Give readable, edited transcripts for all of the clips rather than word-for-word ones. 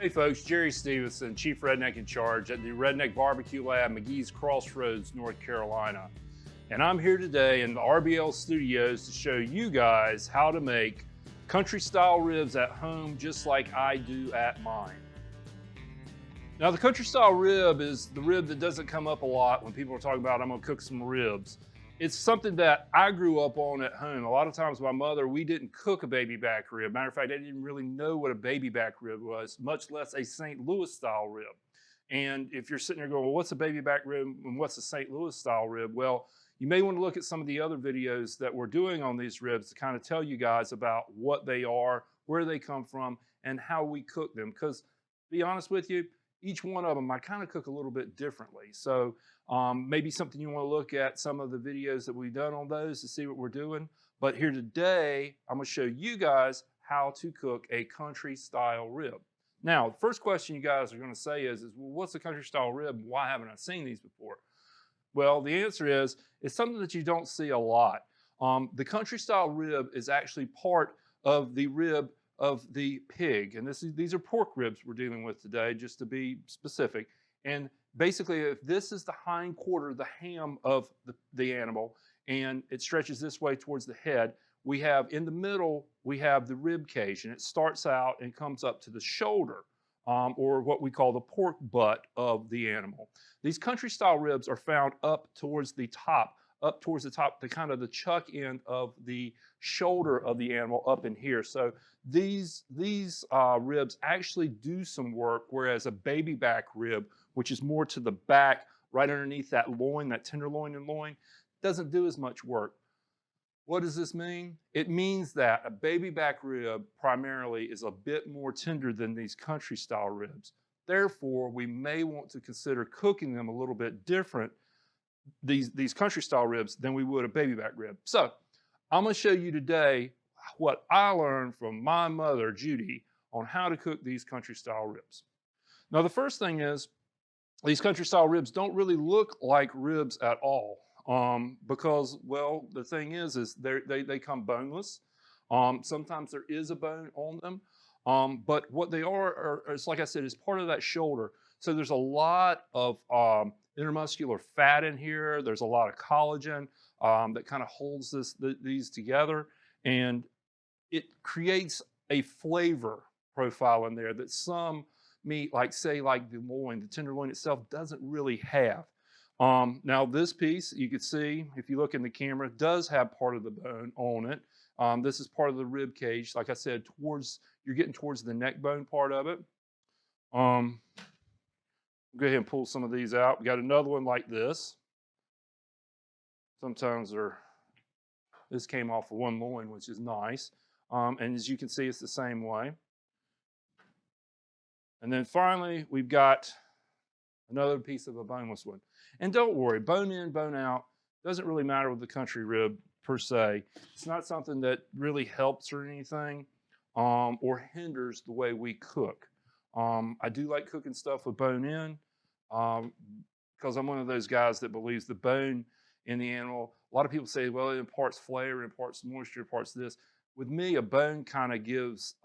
Hey folks, Jerry Stevenson, Chief Redneck in Charge at the Redneck BBQ Lab, McGee's Crossroads, North Carolina. And I'm here today in the RBL Studios to show you guys how to make country style ribs at home just like I do at mine. Now the country style rib is the rib that doesn't come up a lot when people are talking about I'm gonna cook some ribs. It's something that I grew up on at home. A lot of times my mother, we didn't cook a baby back rib. Matter of fact, I didn't really know what a baby back rib was, much less a St. Louis style rib. And if you're sitting there going, well, what's a baby back rib and what's a St. Louis style rib? Well, you may want to look at some of the other videos that we're doing on these ribs to kind of tell you guys about what they are, where they come from, and how we cook them. Because to be honest with you, each one of them I kind of cook a little bit differently. So maybe something you want to look at some of the videos that we've done on those to see what we're doing. But here today, I'm going to show you guys how to cook a country style rib. Now, the first question you guys are going to say is well, what's a country style rib? Why haven't I seen these before? Well, the answer is it's something that you don't see a lot. The country style rib is actually part of the rib of the pig. And these are pork ribs we're dealing with today, just to be specific. And basically, if this is the hind quarter, the ham of the animal, and it stretches this way towards the head, we have in the middle, we have the rib cage, and it starts out and comes up to the shoulder, or what we call the pork butt of the animal. These country style ribs are found up towards the top, the kind of the chuck end of the shoulder of the animal up in here. So these ribs actually do some work, whereas a baby back rib, which is more to the back, right underneath that loin, that tenderloin and loin, doesn't do as much work. What does this mean? It means that a baby back rib primarily is a bit more tender than these country style ribs. Therefore, we may want to consider cooking them a little bit different, these country style ribs, than we would a baby back rib. So I'm going to show you today what I learned from my mother, Judy, on how to cook these country style ribs. Now, the first thing is these country style ribs don't really look like ribs at all. Because, well, the thing is they come boneless. Sometimes there is a bone on them. But what they are is, like I said, is part of that shoulder. So there's a lot of intermuscular fat in here. There's a lot of collagen that kind of holds these together. And it creates a flavor profile in there that some meat, like say like the loin, the tenderloin itself, doesn't really have. Now this piece, you can see, if you look in the camera, does have part of the bone on it. This is part of the rib cage. Like I said, you're getting towards the neck bone part of it. Go ahead and pull some of these out. We got another one like this. Sometimes this came off of one loin, which is nice. And as you can see, it's the same way. And then finally, we've got another piece of a boneless one. And don't worry, bone in, bone out, doesn't really matter with the country rib per se. It's not something that really helps or anything, or hinders the way we cook. I do like cooking stuff with bone in, because I'm one of those guys that believes the bone in the animal, a lot of people say, well, it imparts flavor, imparts moisture, imparts this. With me, a bone kind of gives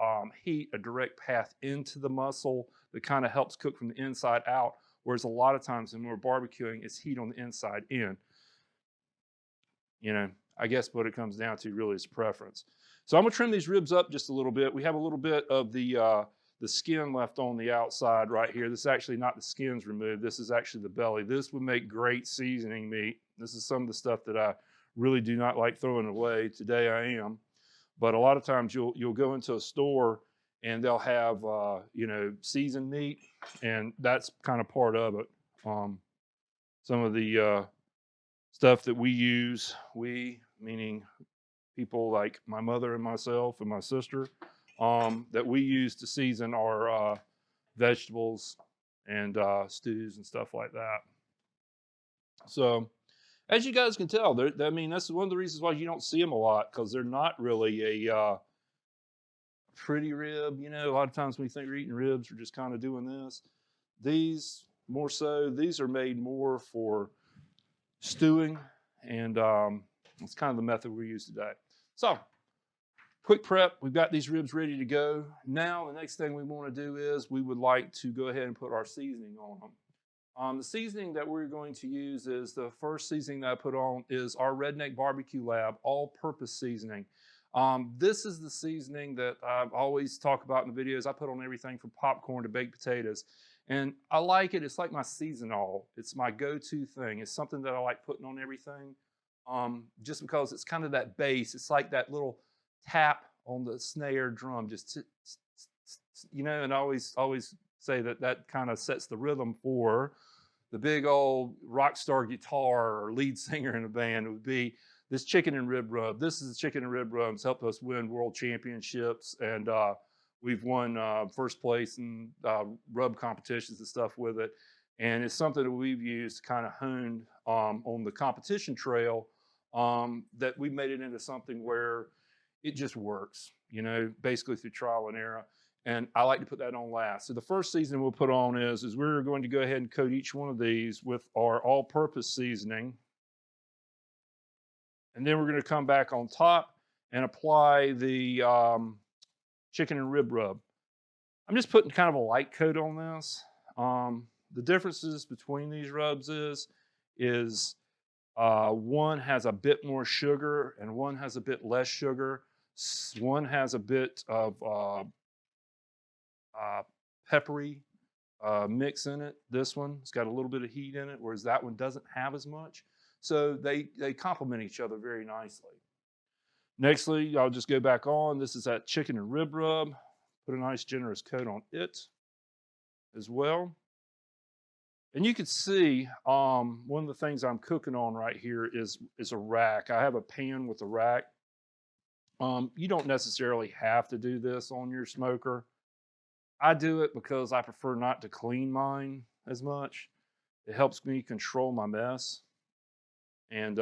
heat, a direct path into the muscle that kind of helps cook from the inside out. Whereas a lot of times when we're barbecuing, it's heat on the inside in. You know, I guess what it comes down to really is preference. So I'm gonna trim these ribs up just a little bit. We have a little bit of the skin left on the outside right here. This is actually not the skin's removed. This is actually the belly. This would make great seasoning meat. This is some of the stuff that I really do not like throwing away. Today I am. But a lot of times you'll go into a store and they'll have seasoned meat, and that's kind of part of it. Some of the stuff that we use, meaning people like my mother and myself and my sister, that we use to season our vegetables and stews and stuff like that. So as you guys can tell, that's one of the reasons why you don't see them a lot, because they're not really a pretty rib. You know, a lot of times when we think we're eating ribs, we're just kind of doing this. These, more so, these are made more for stewing, and it's kind of the method we use today. So quick prep, we've got these ribs ready to go. Now, the next thing we want to do is we would like to go ahead and put our seasoning on them. The seasoning that we're going to use is the first seasoning that I put on is our Redneck BBQ Lab all-purpose seasoning. This is the seasoning that I always talk about in the videos. I put on everything from popcorn to baked potatoes. And I like it. It's like my seasonal. It's my go-to thing. It's something that I like putting on everything just because it's kind of that bass. It's like that little tap on the snare drum, just, you know, and I always say that that kind of sets the rhythm for the big old rock star guitar or lead singer in a band. It would be this chicken and rib rub. This is the chicken and rib rub. It's helped us win world championships, and we've won first place in rub competitions and stuff with it. And it's something that we've used to kind of hone on the competition trail, that we made it into something where it just works, you know, basically through trial and error. And I like to put that on last. So the first seasoning we'll put on is we're going to go ahead and coat each one of these with our all-purpose seasoning. And then we're going to come back on top and apply the chicken and rib rub. I'm just putting kind of a light coat on this. The differences between these rubs is one has a bit more sugar and one has a bit less sugar. One has a bit of peppery mix in it. This one's got a little bit of heat in it, whereas that one doesn't have as much. So they complement each other very nicely. Nextly, I'll just go back on. This is that chicken and rib rub. Put a nice generous coat on it as well. And you can see one of the things I'm cooking on right here is a rack. I have a pan with a rack. You don't necessarily have to do this on your smoker. I do it because I prefer not to clean mine as much. It helps me control my mess. And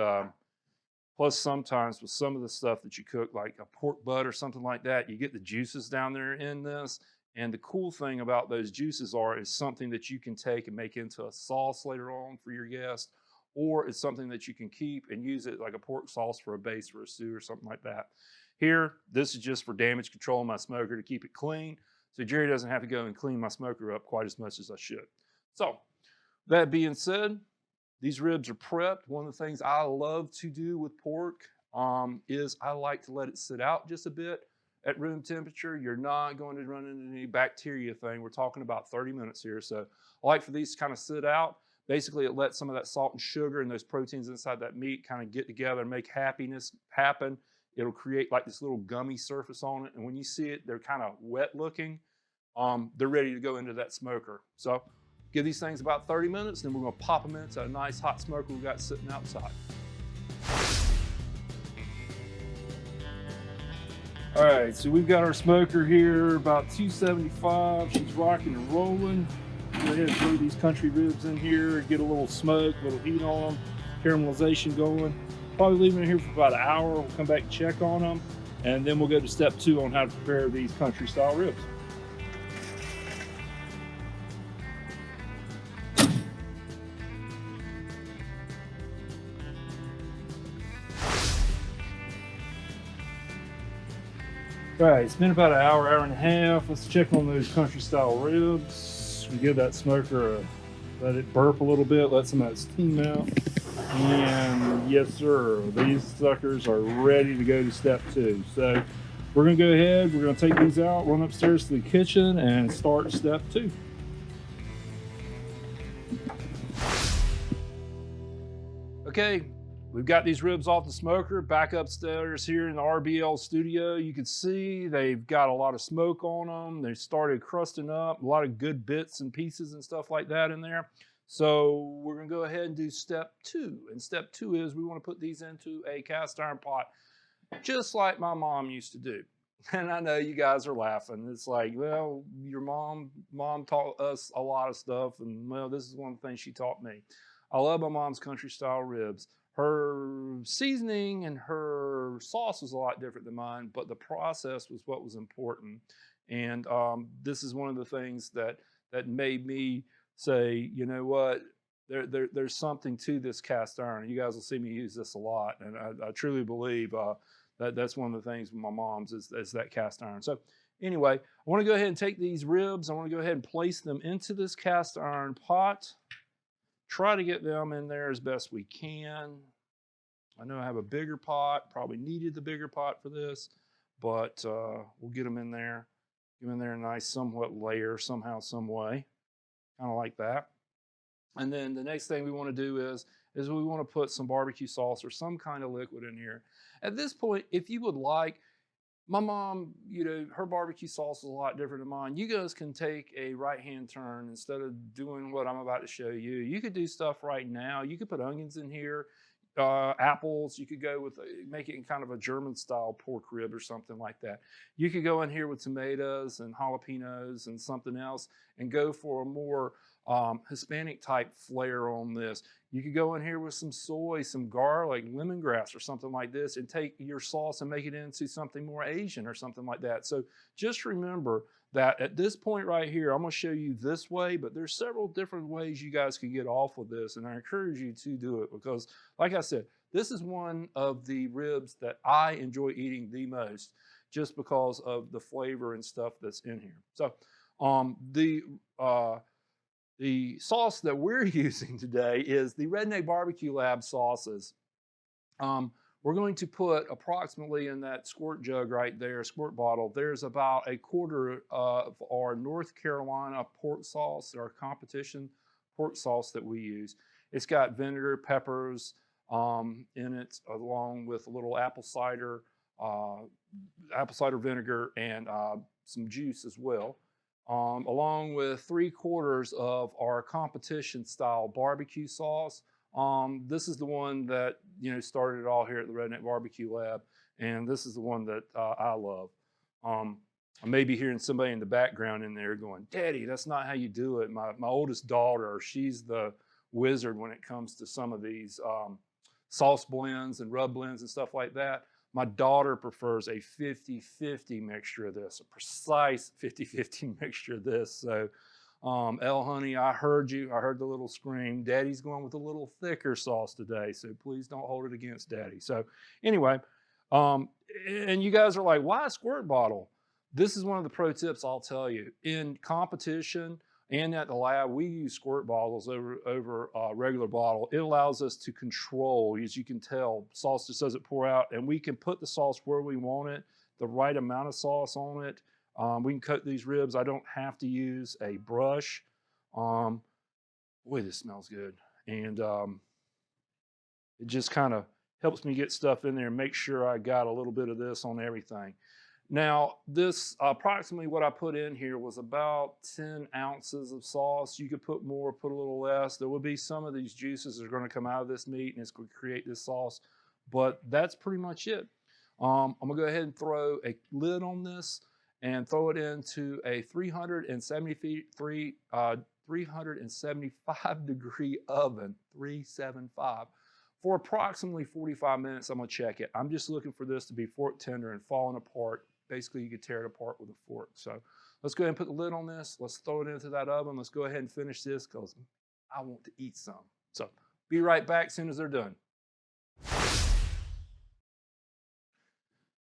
plus, sometimes with some of the stuff that you cook, like a pork butt or something like that, you get the juices down there in this. And the cool thing about those juices is something that you can take and make into a sauce later on for your guest, or it's something that you can keep and use it like a pork sauce for a base for a stew or something like that. Here, this is just for damage control in my smoker to keep it clean, so Jerry doesn't have to go and clean my smoker up quite as much as I should. So, that being said, these ribs are prepped. One of the things I love to do with pork is I like to let it sit out just a bit at room temperature. You're not going to run into any bacteria thing. We're talking about 30 minutes here. So I like for these to kind of sit out. Basically, it lets some of that salt and sugar and those proteins inside that meat kind of get together and make happiness happen. It'll create like this little gummy surface on it. And when you see it, they're kind of wet looking. They're ready to go into that smoker. So give these things about 30 minutes, then we're going to pop them into a nice hot smoker we've got sitting outside. All right, so we've got our smoker here, about 275. She's rocking and rolling. Go ahead and throw these country ribs in here, get a little smoke, a little heat on them, caramelization going. Probably leave them in here for about an hour. We'll come back and check on them, and then we'll go to step 2 on how to prepare these country style ribs. All right, it's been about an hour, hour and a half. Let's check on those country style ribs. We give that smoker let it burp a little bit, let some of that steam out. And yes, sir, these suckers are ready to go to step 2. So we're gonna go ahead, we're gonna take these out, run upstairs to the kitchen and start step 2. Okay. We've got these ribs off the smoker, back upstairs here in the RBL studio. You can see they've got a lot of smoke on them. They started crusting up, a lot of good bits and pieces and stuff like that in there. So we're gonna go ahead and do step 2. And step 2 is we wanna put these into a cast iron pot, just like my mom used to do. And I know you guys are laughing. It's like, well, your mom taught us a lot of stuff, and well, this is one of the things she taught me. I love my mom's country style ribs. Her seasoning and her sauce was a lot different than mine, but the process was what was important. And this is one of the things that made me say, you know what, there's something to this cast iron. You guys will see me use this a lot, and I truly believe That's one of the things with my mom's is that cast iron. So anyway, I want to go ahead and take these ribs. I want to go ahead and place them into this cast iron pot. Try to get them in there as best we can. I know I have a bigger pot, probably needed the bigger pot for this, but we'll get them in there. Get them in there a nice somewhat layer somehow, some way, kind of like that. And then the next thing we want to do is we want to put some barbecue sauce or some kind of liquid in here. At this point, if you would like, my mom, you know, her barbecue sauce is a lot different than mine. You guys can take a right-hand turn instead of doing what I'm about to show you. You could do stuff right now. You could put onions in here, apples. You could go with, make it in kind of a German-style pork rib or something like that. You could go in here with tomatoes and jalapenos and something else and go for a more Hispanic type flair on this. You could go in here with some soy, some garlic, lemongrass or something like this and take your sauce and make it into something more Asian or something like that. So just remember that at this point right here, I'm going to show you this way, but there's several different ways you guys can get off of this. And I encourage you to do it because like I said, this is one of the ribs that I enjoy eating the most just because of the flavor and stuff that's in here. So the sauce that we're using today is the Redneck BBQ Lab sauces. We're going to put approximately in that squirt jug right there, squirt bottle, there's about a quarter of our North Carolina pork sauce, our competition pork sauce that we use. It's got vinegar, peppers in it, along with a little apple cider vinegar and some juice as well. Along with 3/4 of our competition style barbecue sauce. This is the one that, you know, started it all here at the Redneck BBQ Lab. And this is the one that I love. I may be hearing somebody in the background in there going, Daddy, that's not how you do it. My oldest daughter, she's the wizard when it comes to some of these sauce blends and rub blends and stuff like that. My daughter prefers a 50-50 mixture of this, a precise 50-50 mixture of this. So, Elle, honey, I heard you. I heard the little scream. Daddy's going with a little thicker sauce today, so please don't hold it against Daddy. So anyway, and you guys are like, why a squirt bottle? This is one of the pro tips I'll tell you. In competition and at the lab, we use squirt bottles over regular bottle. It allows us to control, as you can tell, sauce just doesn't pour out, and we can put the sauce where we want it, the right amount of sauce on it. We can cut these ribs. I don't have to use a brush. Boy, this smells good. And it just kind of helps me get stuff in there and make sure I got a little bit of this on everything. Now, this approximately what I put in here was about 10 ounces of sauce. You could put more, put a little less. There will be some of these juices that are going to come out of this meat and it's going to create this sauce, but that's pretty much it. I'm going to go ahead and throw a lid on this and throw it into a 375 degree oven, 375. For approximately 45 minutes, I'm going to check it. I'm just looking for this to be fork tender and falling apart. Basically, you could tear it apart with a fork. So let's go ahead and put the lid on this. Let's throw it into that oven. Let's go ahead and finish this because I want to eat some. So be right back as soon as they're done.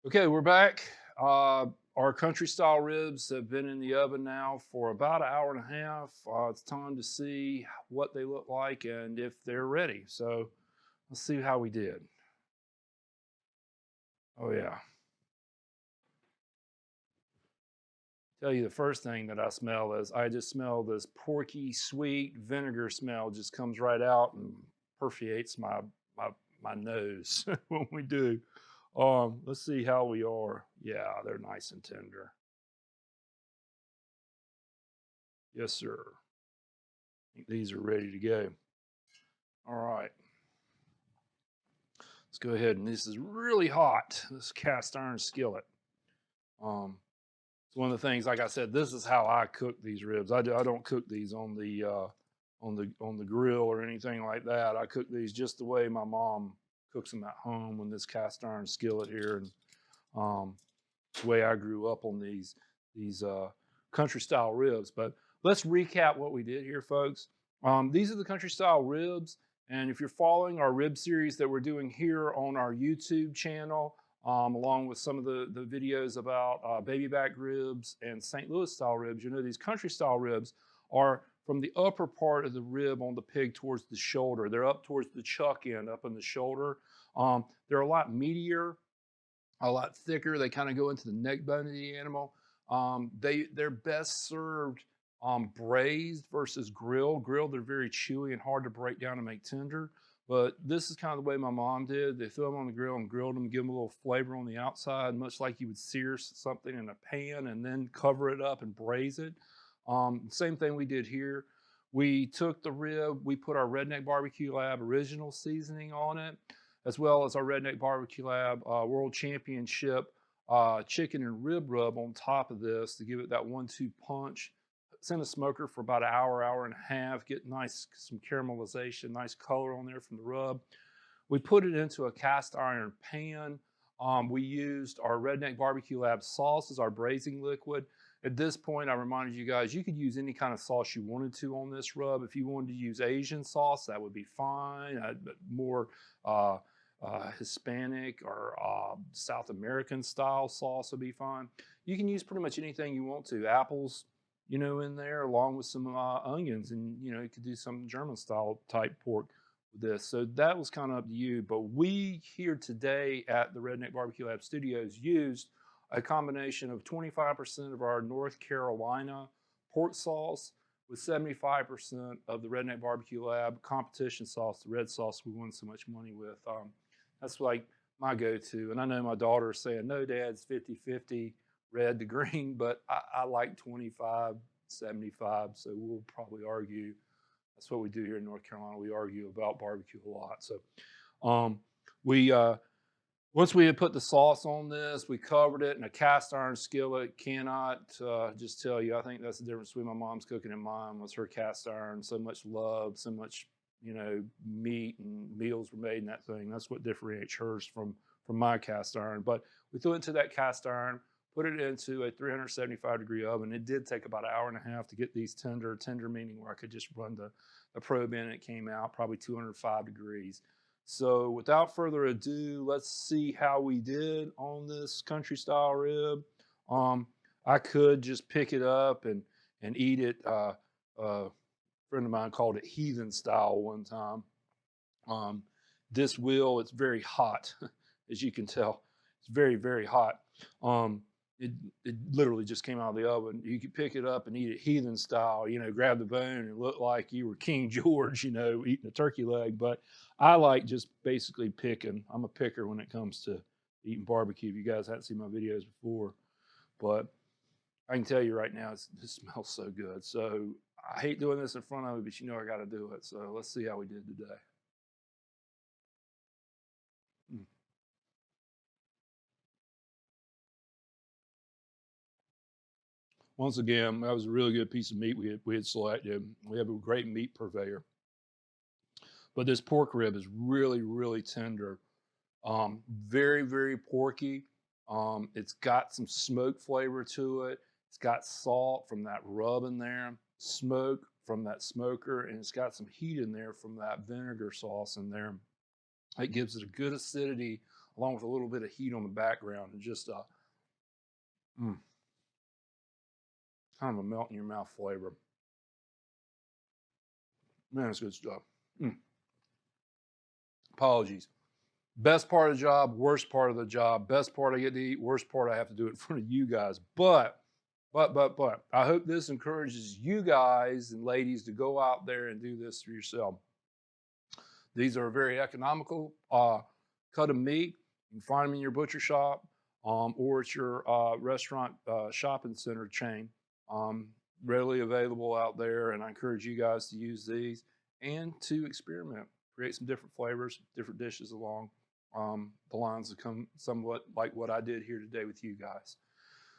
Okay, we're back. Our country style ribs have been in the oven now for about an hour and a half. It's time to see what they look like and if they're ready. So let's see how we did. Oh yeah. Tell you the first thing that I smell is I just smell this porky, sweet vinegar smell just comes right out and perforates my nose when we do. Let's see how we are. Yeah, they're nice and tender. Yes, sir. I think these are ready to go. All right. Let's go ahead, and this is really hot, this cast iron skillet. It's one of the things, like I said, this is how I cook these ribs. I don't cook these on the grill or anything like that. I cook these just the way my mom cooks them at home on this cast iron skillet here, and the way I grew up on these country style ribs. But let's recap what we did here, folks. These are the country style ribs, and if you're following our rib series that we're doing here on our YouTube channel, along with some of the videos about baby back ribs and St. Louis style ribs. You know, these country style ribs are from the upper part of the rib on the pig towards the shoulder. They're up towards the chuck end, up in the shoulder. They're a lot meatier, a lot thicker. They kind of go into the neck bone of the animal. They're best served braised versus grilled. Grilled, they're very chewy and hard to break down and make tender. But this is kind of the way my mom did. They threw them on the grill and grilled them, give them a little flavor on the outside, much like you would sear something in a pan and then cover it up and braise it. Same thing we did here. We took the rib, we put our Redneck BBQ Lab original seasoning on it, as well as our Redneck BBQ Lab World Championship chicken and rib rub on top of this to give it that 1-2 punch. It's in a smoker for about an hour, hour and a half, get some caramelization, nice color on there from the rub. We put it into a cast iron pan. We used our Redneck BBQ Lab sauce as our braising liquid. At this point, I reminded you guys, you could use any kind of sauce you wanted to on this rub. If you wanted to use Asian sauce, that would be fine. But more Hispanic or South American style sauce would be fine. You can use pretty much anything you want to. Apples, you know, in there, along with some onions, and you know, you could do some German style type pork with this. So that was kind of up to you. But we here today at the Redneck BBQ Lab Studios used a combination of 25% of our North Carolina pork sauce with 75% of the Redneck BBQ Lab competition sauce, the red sauce we won so much money with. That's like my go-to. And I know my daughter is saying, no, Dad, it's 50-50 red to green, but I like 25-75, so we'll probably argue. That's what we do here in North Carolina. We argue about barbecue a lot. So once we had put the sauce on this, we covered it in a cast iron skillet. Cannot just tell you, I think that's the difference between my mom's cooking and mine was her cast iron. So much love, so much, you know, meat and meals were made in that thing. That's what differentiates hers from my cast iron. But we threw it into that cast iron, put it into a 375-degree oven. It did take about an hour and a half to get these tender meaning where I could just run the probe in and it came out probably 205 degrees. So without further ado, let's see how we did on this country style rib. I could just pick it up and eat it. A friend of mine called it heathen style one time. It's very hot, as you can tell. It's very, very hot. It literally just came out of the oven. You could pick it up and eat it heathen style, you know, grab the bone and look like you were King George, you know, eating a turkey leg. But I like just basically picking. I'm a picker when it comes to eating barbecue. If you guys haven't seen my videos before, but I can tell you right now, it smells so good. So I hate doing this in front of you, but you know I got to do it. So let's see how we did today. Once again, that was a really good piece of meat we had selected. We have a great meat purveyor. But this pork rib is really, really tender. Very, very porky. It's got some smoke flavor to it. It's got salt from that rub in there, smoke from that smoker, and it's got some heat in there from that vinegar sauce in there. It gives it a good acidity along with a little bit of heat on the background, and just kind of a melt in your mouth flavor. Man, it's good stuff. Apologies. Best part of the job, worst part of the job. Best part I get to eat, worst part I have to do it in front of you guys. But I hope this encourages you guys and ladies to go out there and do this for yourself. These are a very economical cut of meat. You can find them in your butcher shop or at your restaurant shopping center chain. Readily available out there, and I encourage you guys to use these and to experiment, create some different flavors, different dishes along the lines that come somewhat like what I did here today with you guys.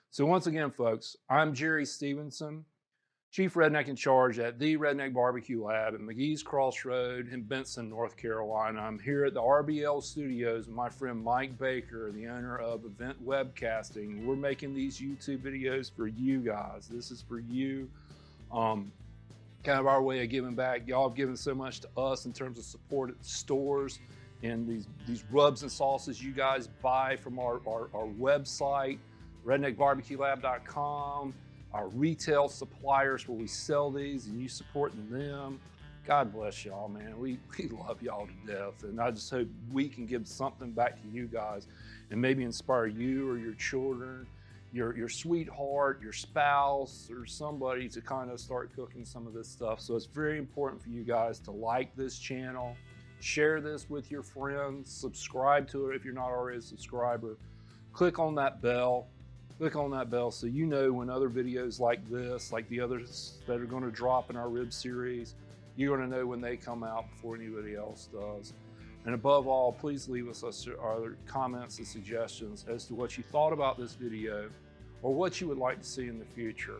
So once again, folks, I'm Jerry Stevenson, Chief Redneck in Charge at the Redneck BBQ Lab in McGee's Crossroad in Benson, North Carolina. I'm here at the RBL Studios with my friend Mike Baker, the owner of Event Webcasting. We're making these YouTube videos for you guys. This is for you. Kind of our way of giving back. Y'all have given so much to us in terms of support at the stores and these rubs and sauces you guys buy from our website, redneckbarbeculab.com, our retail suppliers where we sell these and you supporting them. God bless y'all, man. We love y'all to death. And I just hope we can give something back to you guys and maybe inspire you or your children, your sweetheart, your spouse, or somebody to kind of start cooking some of this stuff. So it's very important for you guys to like this channel, share this with your friends, subscribe to it if you're not already a subscriber. Click on that bell. Click on that bell so you know when other videos like this, like the others that are going to drop in our rib series, you're going to know when they come out before anybody else does. And above all, please leave us our comments and suggestions as to what you thought about this video or what you would like to see in the future.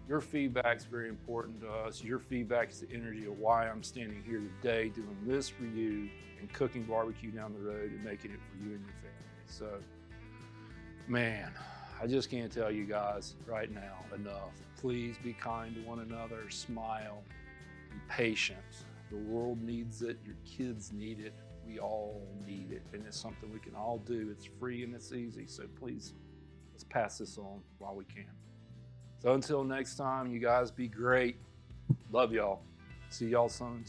Your feedback is very important to us. Your feedback is the energy of why I'm standing here today doing this for you and cooking barbecue down the road and making it for you and your family. So, man, I just can't tell you guys right now enough. Please be kind to one another, smile, be patient. The world needs it, your kids need it, we all need it, and it's something we can all do. It's free and it's easy, so please, let's pass this on while we can. So until next time, you guys be great. Love y'all. See y'all soon.